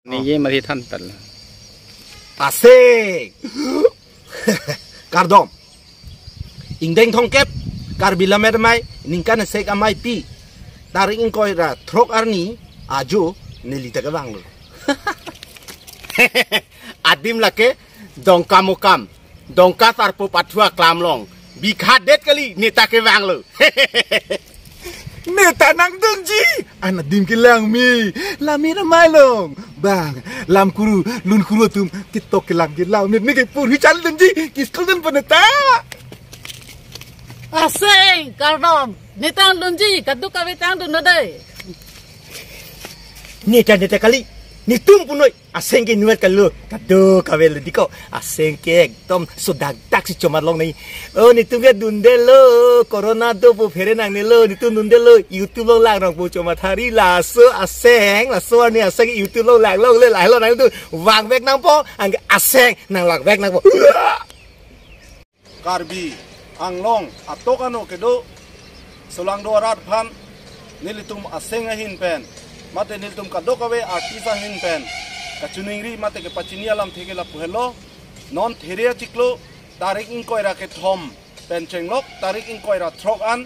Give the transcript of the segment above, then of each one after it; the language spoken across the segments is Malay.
Ni mari thantal. Asik. Kardom. Ingdeng thongkep karbila mermai ningkan sek amai pi. Tarik ingkoi ra throk arni ajo nelita kabang lo. Adim lake dongka mukam dongka sarpo pathua klamlong bikha det kali neta ke wang lo. Neta nang dongji anak dim kilang mi lami ramai long bang lam kuru lun kuru tum kitok kilang kilau ni ke pur hical dongji kiskol dan peneta asing kardom neta dongji kadu kawe tang dun dai neta kali ni tum punoi aseng ke nuat kalau kado kawel diko aseng ke ekdom sudah tak si cuma long nih oh ni tum ke dundel lo corona do bu fere nang ni lo ni tum dundel lo YouTube lo lang nang bu cuma thari laso aseng laso ni aseng YouTube lo lang lo le lai lo nang tu wang bek nang po ang aseng nang lak bek nang po karbi anglong atok ano kedo solang do arat phan nilitum aseng ahin pen mate niltum kado kawe artisa hin pen kachuningri mate ke pachinia lam theke la puhelo non theria chiklo tarik in koira ke thom pen chenglok tarik in koira throk an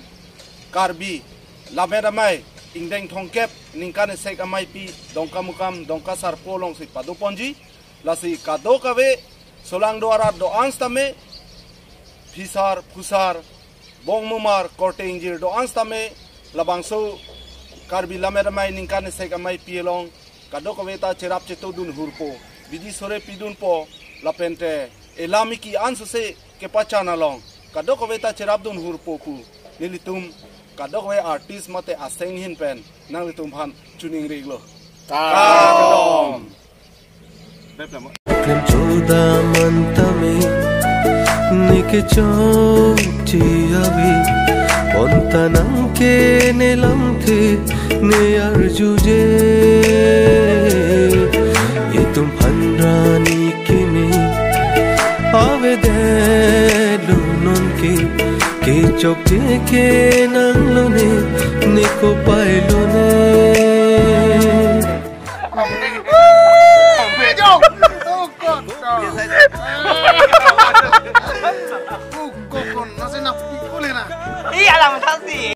karbi lamera mai ingdeng thongkep ningkane sek amai pi dongka mukam dongka sarpo long si padu ponji lasi kado kawe solang do arat do anstame pisar pusar bong mumar korte injir do anstame labangso karbi lamera mai ningkane sek amai pielong kado kaweta cerap ceto dun hurpo bidi sore pidun po lapente elami ki ansase ke pachana long kado kaweta cerap dun hurpo ku nilitum kado kawe artist mate aseng hin pen nang litum han chuning reglo kadom klem choda mantame nike choti abi Pontanang ke nelam the ne arjuje itum hanrani kini ave de lunon ke chok ke nang lone ne ko pailo ne